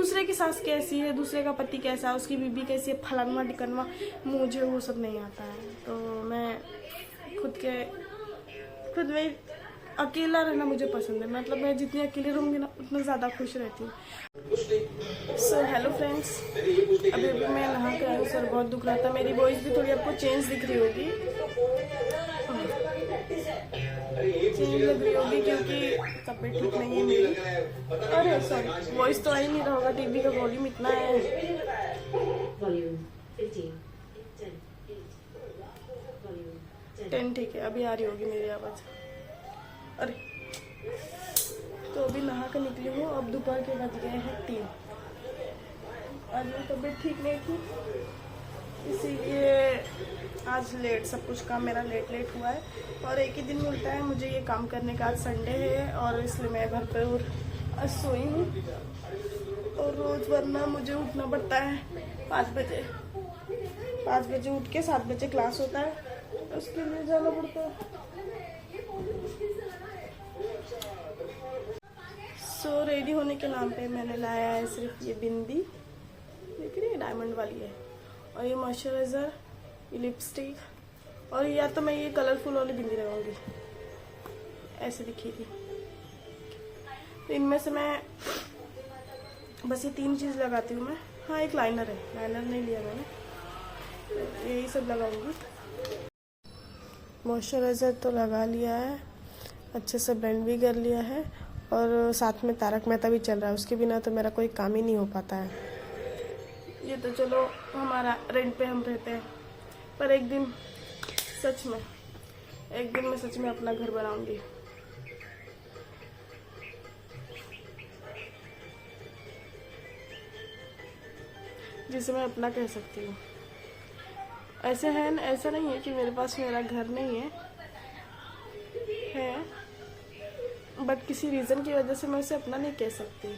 दूसरे की सास कैसी है, दूसरे का पति कैसा है, उसकी बीबी कैसी है, फलाना टिकनवा, मुझे वो सब नहीं आता है। तो मैं खुद में अकेला रहना मुझे पसंद है। मतलब मैं जितनी अकेले रहूँगी ना उतना ज़्यादा खुश रहती हूँ। सो हेलो फ्रेंड्स, अभी मैं नहा के आई हूँ। सर बहुत दुख रहा था। मेरी वॉइस भी थोड़ी आपको चेंज दिख रही होगी, क्योंकि तबीयत ठीक नहीं है मेरी। अरे सॉरी, वॉइस तो आ ही नहीं रहा होगा, टीवी का वॉल्यूम इतना है। 10 ठीक है, अभी आ रही होगी मेरी आवाज़। अरे तो अभी नहा कर निकली हूँ। अब दोपहर के बज गए हैं 3। आज मेरी तबीयत ठीक नहीं थी, इसीलिए आज लेट, सब कुछ काम मेरा लेट हुआ है। और एक ही दिन मिलता है मुझे ये काम करने का, आज संडे है और इसलिए मैं घर पर आज सोई हूँ। और रोज़ वरना मुझे उठना पड़ता है 5 बजे। 5 बजे उठ के 7 बजे क्लास होता है, उसके लिए जाना पड़ता है। सो रेडी होने के नाम पे मैंने लाया है सिर्फ ये बिंदी, देख रही है, डायमंड वाली है, और ये मॉइस्चराइज़र, ये लिपस्टिक, और या तो मैं ये कलरफुल वाली बिंदी लगाऊंगी, ऐसे दिखेगी। तो इनमें से मैं बस ये 3 चीज़ लगाती हूँ मैं। हाँ, एक लाइनर है, लाइनर नहीं लिया मैंने, तो यही सब लगाऊंगी। मॉइस्चराइज़र तो लगा लिया है, अच्छे से ब्लेंड भी कर लिया है, और साथ में तारक मेहता भी चल रहा है, उसके बिना तो मेरा कोई काम ही नहीं हो पाता है। ये तो चलो हमारा रेंट पे हम रहते हैं, पर एक दिन मैं सच में अपना घर बनाऊंगी। जिसे मैं अपना कह सकती हूँ। ऐसा नहीं है कि मेरे पास मेरा घर नहीं है, बट किसी रीज़न की वजह से मैं उसे अपना नहीं कह सकती।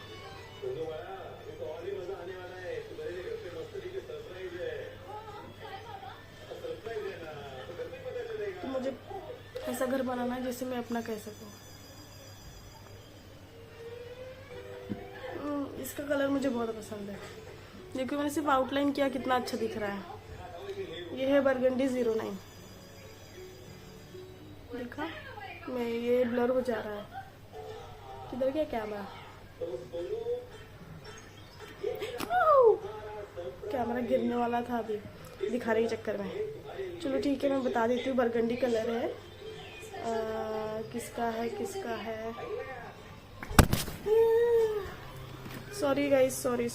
तो मुझे ऐसा घर बनाना है जिसे मैं अपना कह सकूं। इसका कलर मुझे बहुत पसंद है। देखो मैंने सिर्फ आउटलाइन किया, कितना अच्छा दिख रहा है। ये है बरगंडी 09। देखा, मैं ये ब्लर हो जा रहा है। किधर गया कैमरा? कैमरा गिरने वाला था अभी दिखाने के चक्कर में। चलो ठीक है, मैं बता देती हूँ। बरगंडी कलर है। किसका है? Sorry guys, sorry.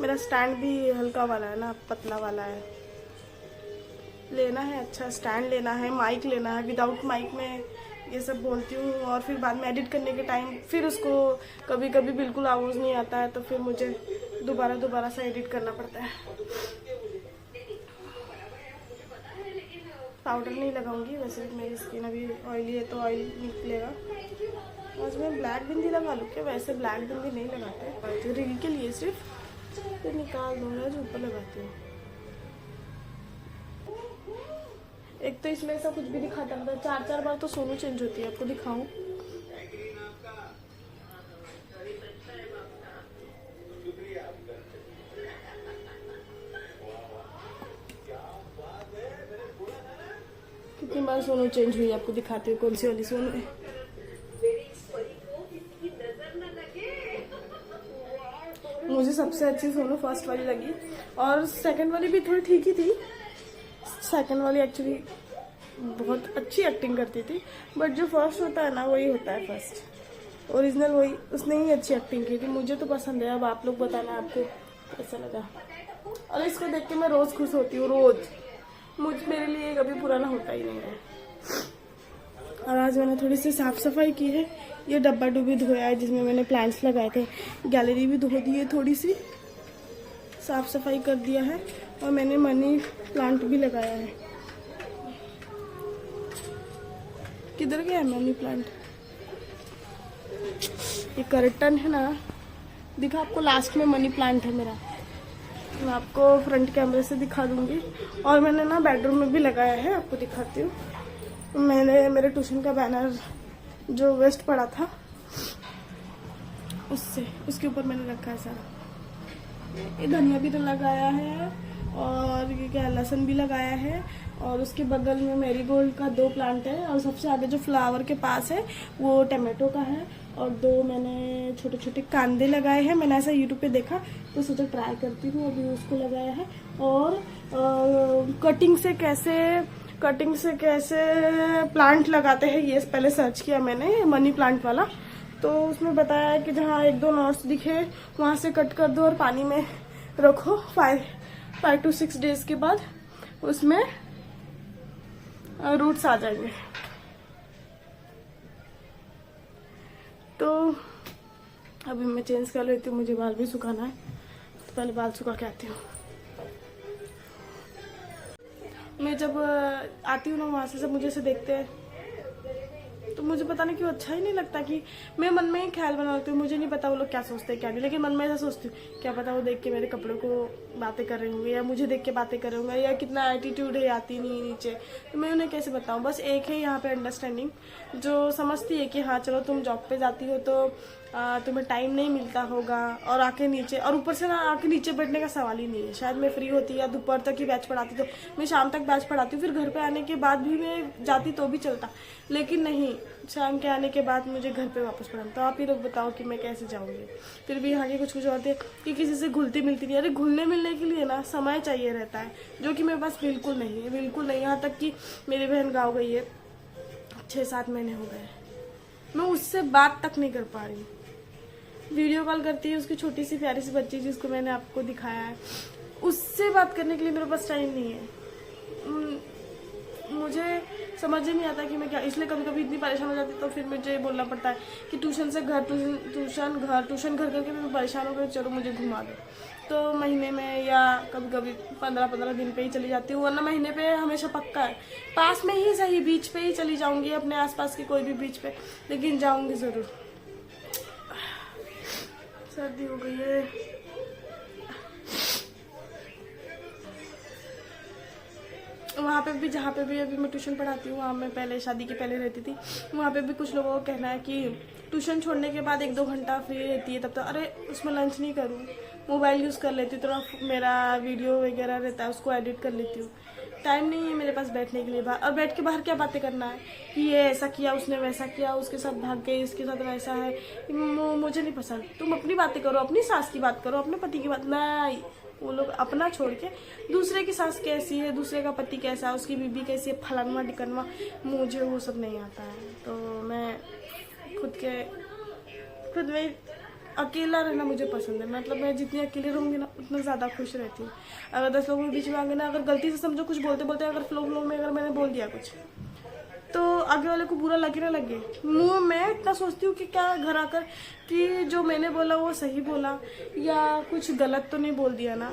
मेरा स्टैंड भी हल्का वाला है ना, पतला वाला है। लेना है, अच्छा स्टैंड लेना है, माइक लेना है। विदाउट माइक में ये सब बोलती हूँ, और फिर बाद में एडिट करने के टाइम फिर उसको कभी बिल्कुल आवाज़ नहीं आता है, तो फिर मुझे दोबारा से एडिट करना पड़ता है। पाउडर नहीं लगाऊंगी, वैसे मेरी स्किन अभी ऑयली है तो ऑयल निकलेगा। आज मैं ब्लैक बिंदी लगा लूँ क्या? वैसे ब्लैक बिंदी नहीं लगाते, रिंग के लिए सिर्फ, फिर निकाल दूंगा जो ऊपर लगाती हूँ। एक तो इसमें ऐसा कुछ भी दिखाता रहता है, 4 बार तो सोनू चेंज होती है। आपको दिखाऊं? कितनी बार सोनू चेंज हुई, आपको दिखाती हूँ कौन सी वाली सोनू है। मुझे सबसे अच्छी सोनू फर्स्ट वाली लगी, और सेकंड वाली भी थोड़ी ठीक ही थी। सेकंड वाली एक्चुअली बहुत अच्छी एक्टिंग करती थी, बट जो फर्स्ट होता है ना, वही होता है फर्स्ट, ओरिजिनल वही। उसने ही अच्छी एक्टिंग की थी, मुझे तो पसंद है। अब आप लोग बताना आपको कैसा लगा। और इसको देख के मैं रोज़ खुश होती हूँ, रोज़। मेरे लिए कभी पुराना होता ही नहीं है। और आज मैंने थोड़ी सी साफ़ सफाई की है। ये डब्बा डुब्बी धोया है जिसमें मैंने प्लांट्स लगाए थे, गैलरी भी धो दी है, थोड़ी सी साफ़ सफाई कर दिया है। और मैंने मनी प्लांट भी लगाया है। किधर गया है मनी प्लांट? ये कर्टन है ना, दिखा आपको, लास्ट में मनी प्लांट है मेरा। मैं आपको फ्रंट कैमरे से दिखा दूंगी। और मैंने ना बेडरूम में भी लगाया है, आपको दिखाती हूँ। मैंने मेरे ट्यूशन का बैनर जो वेस्ट पड़ा था उससे उसके ऊपर मैंने रखा है सारा। ये धनिया भी तो लगाया है और ये क्या लहसुन भी लगाया है, और उसके बगल में मैरीगोल्ड का 2 प्लांट है, और सबसे आगे जो फ्लावर के पास है वो टमाटो का है, और 2 मैंने छोटे छोटे कांदे लगाए हैं। मैंने ऐसा यूट्यूब पे देखा तो सोचा ट्राई करती हूँ, अभी उसको लगाया है। और कटिंग से कैसे प्लांट लगाते हैं ये पहले सर्च किया मैंने, मनी प्लांट वाला। तो उसमें बताया है कि जहाँ 1-2 नॉट्स दिखे वहाँ से कट कर दो और पानी में रखो 5 to 6 डेज के बाद उसमें रूट्स आ जाएंगे। तो अभी मैं चेंज कर लेती हूँ, मुझे बाल भी सुखाना है, तो पहले बाल सुखा के आती हूँ। मैं जब आती हूँ ना वहाँ से सब मुझे से देखते हैं तो मुझे पता नहीं क्यों अच्छा ही नहीं लगता, कि मैं मन में ही ख्याल बना लेती हूँ। मुझे नहीं पता वो लोग क्या सोचते हैं क्या नहीं, लेकिन मन में ऐसा सोचती हूँ क्या पता वो देख के मेरे कपड़ों को बातें कर रहे होंगे, या मुझे देख के बातें कर रहे होंगे, या कितना एटीट्यूड है आती नहीं नीचे। तो मैं उन्हें कैसे बताऊँ। बस एक है यहाँ पे अंडरस्टैंडिंग, जो समझती है कि हाँ चलो तुम जॉब पे जाती हो तो तुम्हें टाइम नहीं मिलता होगा, और आके नीचे, और ऊपर से ना आके नीचे बैठने का सवाल ही नहीं है। शायद मैं फ्री होती या दोपहर तक ही बैच पढ़ाती, तो मैं शाम तक बैच पढ़ाती हूँ, फिर घर पे आने के बाद भी मैं जाती तो भी चलता, लेकिन नहीं, शाम के आने के बाद मुझे घर पे वापस पढ़ाना। तो आप ही लोग बताओ कि मैं कैसे जाऊँगी। फिर भी यहाँ के कुछ होते हैं कि किसी से घुलती मिलती नहीं। अरे घुलने मिलने के लिए ना समय चाहिए रहता है, जो कि मेरे पास बिल्कुल नहीं है, बिल्कुल नहीं। यहाँ तक कि मेरी बहन गाँव गई है, 6-7 महीने हो गए, मैं उससे बात तक नहीं कर पा रही। वीडियो कॉल करती है उसकी छोटी सी प्यारी सी बच्ची जिसको मैंने आपको दिखाया है, उससे बात करने के लिए मेरे पास टाइम नहीं है। मुझे समझ ही नहीं आता कि मैं क्या, इसलिए कभी कभी इतनी परेशान हो जाती तो फिर मुझे बोलना पड़ता है कि ट्यूशन से घर, ट्यूशन घर करके मैं परेशान हो गई, चलो मुझे घुमा दो। तो महीने में या कभी कभी 15-15 दिन पे ही चली जाती हूँ, वरना महीने पे हमेशा पक्का है। पास में ही सही, बीच पे ही चली जाऊंगी, अपने आसपास के कोई भी बीच पे, लेकिन जाऊंगी जरूर। सर्दी हो गई है। वहाँ पे भी, जहाँ पे भी अभी मैं ट्यूशन पढ़ाती हूँ, वहाँ मैं पहले शादी के पहले रहती थी, वहाँ पे भी कुछ लोगों का कहना है कि ट्यूशन छोड़ने के बाद 1-2 घंटा फ्री रहती है, तब तक अरे उसमें लंच नहीं करूँ, मोबाइल यूज़ कर लेती हूँ, तो मेरा वीडियो वगैरह रहता है उसको एडिट कर लेती हूँ। टाइम नहीं है मेरे पास बैठने के लिए बाहर, और बैठ के बाहर क्या बातें करना है कि ये ऐसा किया, उसने वैसा किया, उसके साथ भाग गई, इसके साथ वैसा है। मुझे नहीं पसंद। तुम अपनी बातें करो, अपनी सास की बात करो, अपने पति की बात नहीं। वो लोग अपना छोड़ के दूसरे की सास कैसी है, दूसरे का पति कैसा है, उसकी बीबी कैसी है, फलानवा ढिकनवा, मुझे वो सब नहीं आता है। तो मैं खुद में अकेला रहना मुझे पसंद है। मतलब मैं जितनी अकेले रहूँगी ना उतना ज़्यादा खुश रहती हूँ। अगर 10 लोगों के बीच में आगे ना, अगर गलती से समझो कुछ बोलते बोलते अगर फ्लो में अगर मैंने बोल दिया कुछ, तो आगे वाले को बुरा लगे ना लगे, मुँह मैं इतना सोचती हूँ कि क्या घर आकर कि जो मैंने बोला वो सही बोला, या कुछ गलत तो नहीं बोल दिया ना,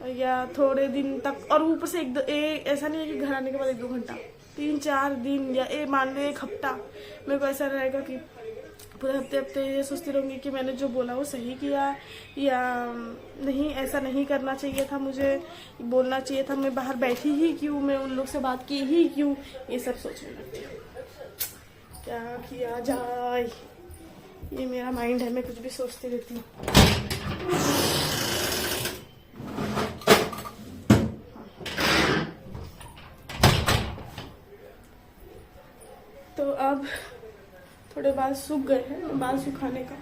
या थोड़े दिन तक। और ऊपर से ऐसा नहीं है कि घर आने के बाद 1-2 घंटा, 3-4 दिन, या मान लो 1 हफ्ता मेरे को ऐसा रहेगा कि पूरे हफ्ते ये सोचती रहूँगी कि मैंने जो बोला वो सही किया या नहीं, ऐसा नहीं करना चाहिए था, मुझे बोलना चाहिए था, मैं बाहर बैठी ही क्यों, मैं उन लोग से बात की ही क्यों, ये सब सोचने लगती हूँ। क्या किया जाए, ये मेरा माइंड है, मैं कुछ भी सोचती रहती हूँ। तो अब थोड़े बाल सूख गए हैं, मैं बाल सुखाने का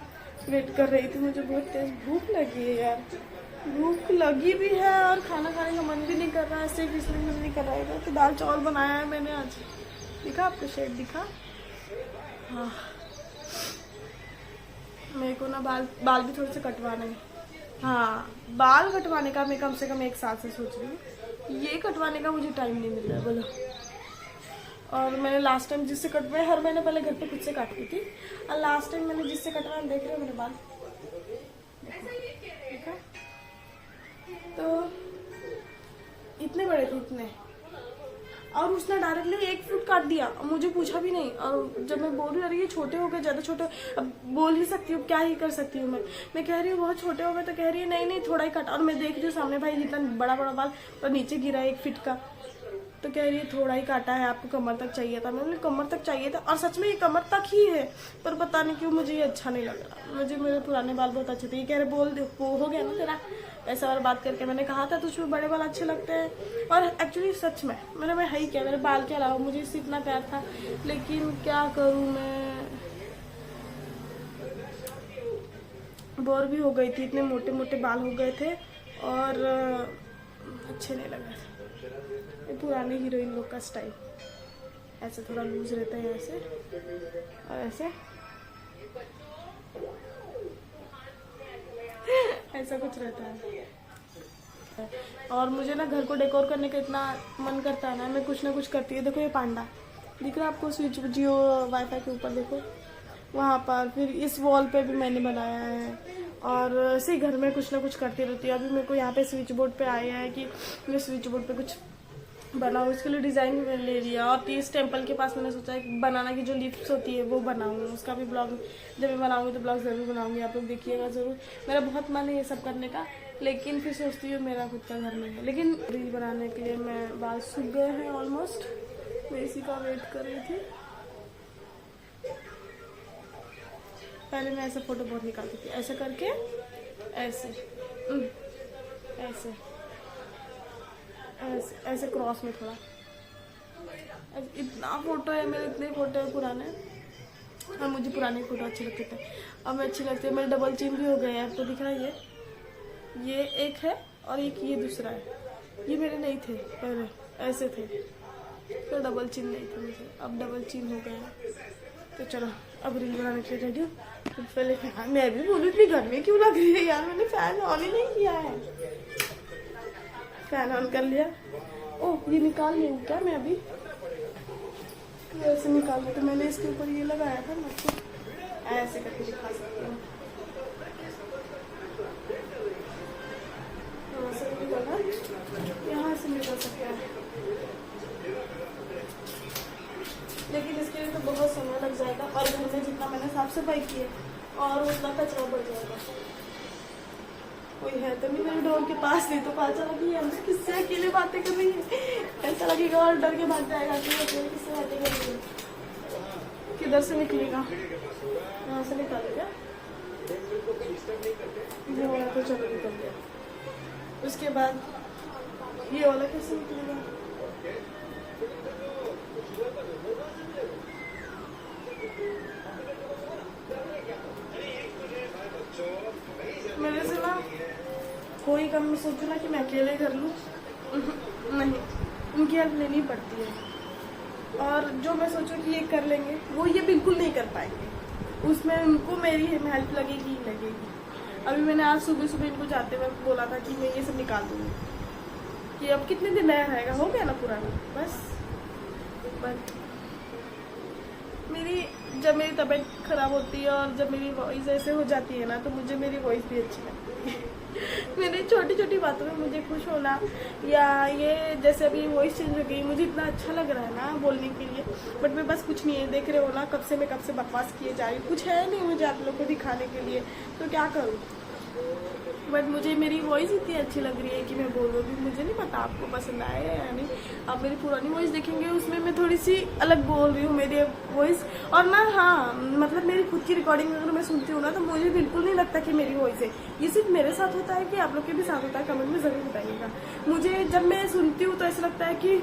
वेट कर रही थी। मुझे बहुत तेज भूख लगी है यार, भूख लगी भी है और खाना खाने का मन भी नहीं कर रहा है, सिर्फ इसलिए मन नहीं कर रहा है कि दाल चावल बनाया है मैंने आज। दिखा आपको शेड, दिखा? हाँ, मेरे को ना बाल भी थोड़े से कटवाने हैं। हाँ, बाल कटवाने का मैं कम से कम 1 साल से सोच रही हूँ, ये कटवाने का मुझे टाइम नहीं मिल रहा है, बोलो। और मैंने लास्ट टाइम जिससे कटवाए, हर महीने पहले घर पे खुद से काटती थी, और लास्ट टाइम मैंने जिससे कटवाया, देख रहे हो मेरे बाल, देखा? तो इतने बड़े थे, इतने, और उसने डायरेक्टली 1 फुट काट दिया, मुझे पूछा भी नहीं। और जब मैं बोल रही हूँ अरे ये छोटे हो गए, ज़्यादा छोटे, अब बोल ही सकती हूँ, क्या ही कर सकती हूँ मैं कह रही हूँ बहुत छोटे हो गए, तो कह रही है नहीं थोड़ा ही काटा। और मैं देख रही हूँ सामने भाई इतना बड़ा बाल और नीचे गिरा 1 फीट का, तो कह रही है थोड़ा ही काटा है, आपको कमर तक चाहिए था। मैंने कमर तक चाहिए था, और सच में ये कमर तक ही है, पर पता नहीं क्यों मुझे ये अच्छा नहीं लग रहा। मुझे मेरे पुराने बाल बहुत अच्छे थे। ये कह रहे बोल दे वो हो गया ना तेरा ऐसा वाला बात करके। मैंने कहा था तुझमें बड़े बाल अच्छे लगते हैं, और एक्चुअली सच में मैं है ही क्या, मेरे बाल के अलावा मुझे इससे इतना प्यार था, लेकिन क्या करूँ मैं, बोर भी हो गई थी, इतने मोटे मोटे बाल हो गए थे और अच्छे नहीं लग रहे थे। ये पुराने हीरोइन लोग का स्टाइल, ऐसे थोड़ा लूज रहता है ऐसे और ऐसे ऐसा कुछ रहता है। और मुझे ना घर को डेकोर करने का इतना मन करता है ना, मैं कुछ ना कुछ करती है। देखो ये पांडा दिख रहा है आपको स्विच जियो वाईफाई के ऊपर, देखो वहाँ पर। फिर इस वॉल पे भी मैंने बनाया है, और ऐसे घर में कुछ ना कुछ करती रहती है। अभी मेरे को यहाँ पे स्विच बोर्ड पे आया है कि मैं स्विच बोर्ड पे कुछ बनाऊँ, इसके लिए डिज़ाइन ले लिया। और इस टेम्पल के पास मैंने सोचा है बनाना की जो लिफ्ट होती है वो बनाऊँ, उसका भी ब्लॉग जब मैं बनाऊँगी तो ब्लॉग ज़रूर बनाऊँगी, आप लोग देखिएगा ज़रूर। मेरा बहुत मन है ये सब करने का, लेकिन फिर सोचती हूँ मेरा खुद का घर नहीं है। लेकिन रील बनाने के लिए मैं बाल सूख गए हैं ऑलमोस्ट, मैं इसी का वेट कर रही थी। पहले मैं ऐसे फोटो बहुत निकालती थी, ऐसे करके ऐसे ऐसे ऐसे ऐसे क्रॉस में थोड़ा, इतना फोटो है मेरे, इतने फोटो है पुराने, और मुझे पुराने फोटो अच्छे लगते थे। अब मैं अच्छी लगती है, मेरे डबल चिन भी हो गए हैं, तो दिख रहा है ये एक है और एक ये दूसरा है। ये मेरे नहीं थे पहले, ऐसे थे तो डबल चिन नहीं थे मुझे, अब डबल चिन हो गए हैं। तो चलो अब रील बनाने के लिए रेडी हूँ। तो पहले मैं भी बोलूँ इतनी गर्मी क्यों लग रही है यार, मैंने फैन ऑन ही नहीं किया है। फैन ऑन कर लिया। ओह ये निकाल लूँ क्या मैं अभी, ऐसे निकाल लिया। तो मैंने इसके ऊपर ये लगाया था ना, तो ऐसे करके दिखा सकती हूँ। यहाँ से निकल सकता है, लेकिन इसके लिए तो बहुत समय लग जाएगा, और घर में जितना मैंने साफ सफाई की है और उतना कचरा बढ़ जाएगा। कोई है तो नहीं मेरे डोर के पास, नहीं तो पता चला कि हमसे किससे अकेले बातें कर रही है, ऐसा लगेगा और डर के भाग जाएगा कि अकेले किससे बातें कर रही है। किधर से निकलेगा, यहाँ से निकालेगा, ये वाला तो चलो निकल गया। उसके बाद ये वाला कैसे निकलेगा, मेरे से ना कोई काम में सोचू ना कि मैं अकेले कर लूँ, नहीं, उनकी हेल्प लेनी पड़ती है। और जो मैं सोचूं कि ये कर लेंगे वो ये बिल्कुल नहीं कर पाएंगे, उसमें उनको मेरी हेल्प लगेगी ही लगेगी। अभी मैंने आज सुबह सुबह इनको जाते हुए बोला था कि मैं ये सब निकाल दूँगी, कि अब कितने दिन नया रहेगा, हो गया ना पुराना बस। बट जब मेरी तबीयत खराब होती है और जब मेरी वॉइस ऐसे हो जाती है ना, तो मुझे मेरी वॉइस भी अच्छी लगती है। मेरी छोटी छोटी बातों में मुझे खुश होना, या ये जैसे अभी वॉइस चेंज हो गई, मुझे इतना अच्छा लग रहा है ना बोलने के लिए। बट मैं बस कुछ नहीं है, देख रहे हो ना कब से बकवास किए जा रही हूँ, कुछ है नहीं मुझे आप लोग को दिखाने के लिए, तो क्या करूँ। बट मुझे मेरी वॉइस इतनी अच्छी लग रही है कि मैं बोल रही हूँ। मुझे नहीं पता आपको पसंद आया या नहीं। आप मेरी पुरानी वॉइस देखेंगे, उसमें मैं थोड़ी सी अलग बोल रही हूँ मेरी वॉइस। और ना हाँ, मतलब मेरी खुद की रिकॉर्डिंग अगर मैं सुनती हूँ ना, तो मुझे बिल्कुल नहीं लगता कि मेरी वॉइस है। ये सिर्फ मेरे साथ होता है कि आप लोग के भी साथ होता है, कमेंट में ज़रूर बताइएगा। मुझे जब मैं सुनती हूँ तो ऐसा लगता है कि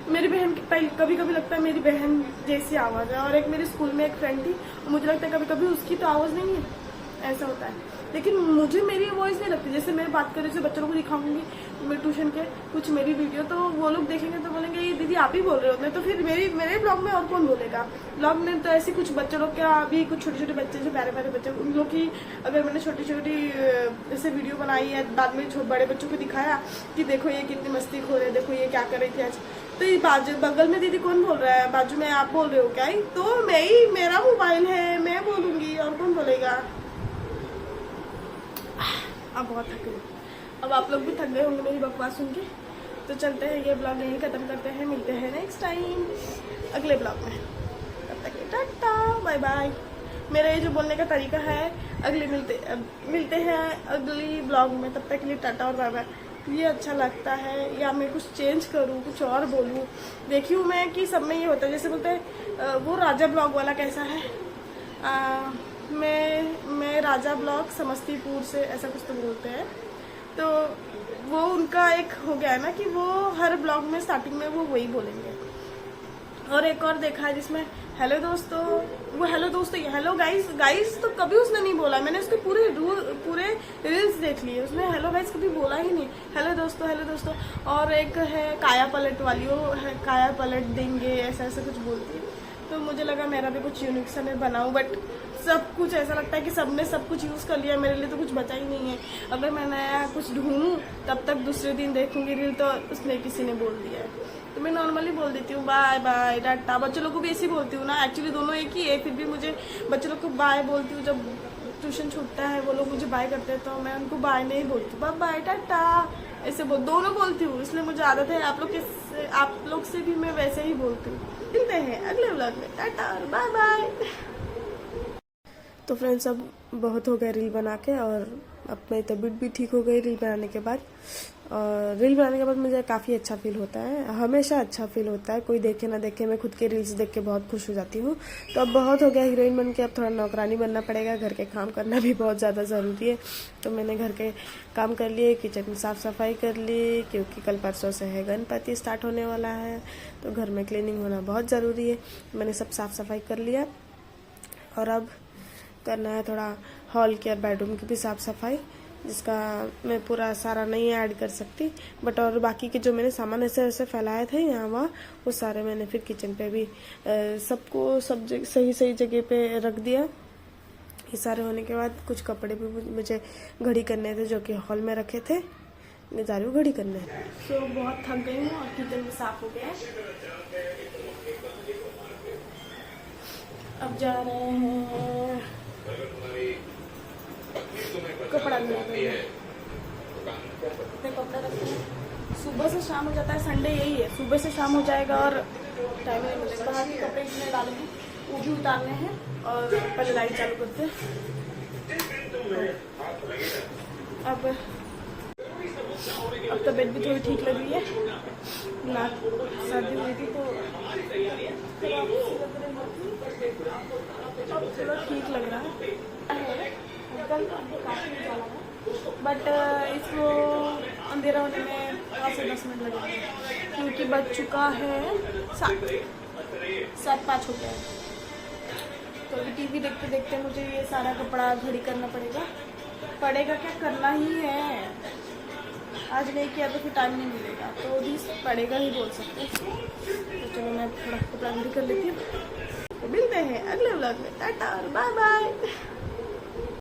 मेरी बहन की, कभी कभी लगता है मेरी बहन जैसी आवाज़ है। और एक मेरे स्कूल में एक फ्रेंड थी, मुझे लगता है कभी कभी उसकी तो आवाज़ नहीं है, ऐसा होता है। लेकिन मुझे मेरी वॉइस नहीं लगती। जैसे मैं बात कर रही हूँ, बच्चों को दिखाऊंगी मेरे ट्यूशन के कुछ मेरी वीडियो, तो वो लोग देखेंगे तो बोलेंगे ये दीदी आप ही बोल रहे होते हैं। तो फिर मेरे ब्लॉग में और कौन बोलेगा। ब्लॉग में तो ऐसे कुछ बच्चों लोग का, अभी कुछ छोटे छोटे बच्चे जो प्यारे प्यारे बच्चे, उन लोग की अगर मैंने छोटी छोटी ऐसे वीडियो बनाई है, बाद में बड़े बच्चों को दिखाया कि देखो ये कितनी मस्ती खो रहे, देखो ये क्या कर रही थी आज। तो ये बगल में दीदी कौन बोल रहा है, बाजू में आप बोल रहे हो क्या? तो मैं ही, मेरा मोबाइल है, मैं बोलूँगी और कौन बोलेगा। अब बहुत थक गई, अब आप लोग भी थक गए होंगे मेरी बकवास सुन के। तो चलते हैं, ये ब्लॉग यहीं ख़त्म करते हैं, मिलते हैं नेक्स्ट टाइम अगले ब्लॉग में। तब तक टाटा बाय बाय। मेरा ये जो बोलने का तरीका है, मिलते हैं अगली ब्लॉग में। तब तक के लिए टाटा और बाय बाय। ये अच्छा लगता है या मैं कुछ चेंज करूँ, कुछ और बोलूँ। देखी हूँ मैं कि सब में ये होता है, जैसे बोलते हैं वो राजा ब्लॉग वाला कैसा है, मैं राजा ब्लॉग समस्तीपुर से, ऐसा कुछ तो बोलते हैं। तो वो उनका एक हो गया है ना कि वो हर ब्लॉग में स्टार्टिंग में वो वही बोलेंगे। और एक और देखा है जिसमें हेलो दोस्तों, वो हेलो दोस्तों, हेलो गाइस, गाइस तो कभी उसने नहीं बोला। मैंने उसके पूरे रील्स देख लिए, उसने हेलो गाइस कभी बोला ही नहीं। हेलो दोस्तों, हेलो दोस्तों। और एक है काया पलट वाली, वो है काया पलट देंगे, ऐसा ऐसा कुछ बोलती है। तो मुझे लगा मेरा भी कुछ यूनिक सा मैं बनाऊँ, बट सब कुछ ऐसा लगता है कि सबने सब कुछ यूज़ कर लिया, मेरे लिए तो कुछ बचा ही नहीं है। अगर मैं नया कुछ ढूंढूं तब तक दूसरे दिन देखूंगी रील तो उसने किसी ने बोल दिया है। तो मैं नॉर्मली बोल देती हूँ बाय बाय टाटा। बच्चों लोग को भी ऐसे ही बोलती हूँ ना, एक्चुअली दोनों एक ही है, फिर भी मुझे बच्चों लोग को बाय बोलती हूँ। जब ट्यूशन छूटता है वो लोग मुझे बाय करते हैं तो मैं उनको बाय नहीं बोलती हूँ, बाय बाय टाटा ऐसे दोनों बोलती हूँ, इसलिए मुझे आदत है। आप लोग से भी मैं वैसे ही बोलती हूँ। मिलते हैं अगले व्लॉग में, टाटा और बाय बाय। तो फ्रेंड्स अब बहुत हो गया रील बना के, और अब मेरी तबीयत भी ठीक हो गई रील बनाने के बाद। और रील बनाने के बाद मुझे काफ़ी अच्छा फील होता है, हमेशा अच्छा फील होता है, कोई देखे ना देखे, मैं खुद के रील्स देख के बहुत खुश हो जाती हूँ। तो अब बहुत हो गया हीरोइन बन के, अब थोड़ा नौकरानी बनना पड़ेगा, घर के काम करना भी बहुत ज़्यादा ज़रूरी है। तो मैंने घर के काम कर लिए, किचन में साफ़ सफाई कर ली, क्योंकि कल परसों से है गणपति स्टार्ट होने वाला है, तो घर में क्लीनिंग होना बहुत ज़रूरी है। मैंने सब साफ़ सफाई कर लिया, और अब करना है थोड़ा हॉल की और बेडरूम की भी साफ़ सफाई, जिसका मैं पूरा सारा नहीं ऐड कर सकती, बट और बाकी के जो मैंने सामान ऐसे ऐसे फैलाए थे यहाँ वहाँ, वो सारे मैंने फिर किचन पे भी सबको सब सही सही जगह पे रख दिया। ये सारे होने के बाद कुछ कपड़े भी मुझे घड़ी करने थे जो कि हॉल में रखे थे, मैं जा रही हूँ घड़ी करने। सो बहुत थक गई हूँ और किचन भी साफ हो गया है। अब जा रहे हैं कपड़ा लेने, कपड़ा रखते हैं। सुबह से शाम हो जाता है, संडे यही है, सुबह से शाम हो जाएगा और टाइम नहीं मिलेगा। बाहर के कपड़े इसमें डालेंगे, वो भी उतारने हैं, और पहले लाइट चालू करते हैं। अब तबीयत भी थोड़ी ठीक लग रही है, नाक सर्दी हुई थी तो अब थोड़ा ठीक लग रहा है। कल काफ़ी उजाला है, बट इसको अंधेरा होने में 5 से 10 मिनट लगेंगे, क्योंकि बज चुका है 7:05 हो गया है। तो अभी टीवी देखते देखते मुझे ये सारा कपड़ा घड़ी करना पड़ेगा क्या, करना ही है। आज नहीं किया तो फिर टाइम नहीं मिलेगा, तो भी पड़ेगा ही बोल सकते हैं। तो चलो मैं थोड़ा कपड़ा घड़ी कर लेती हूँ। तो मिलते हैं अगले व्लॉग में, टाटा और बाय बाय।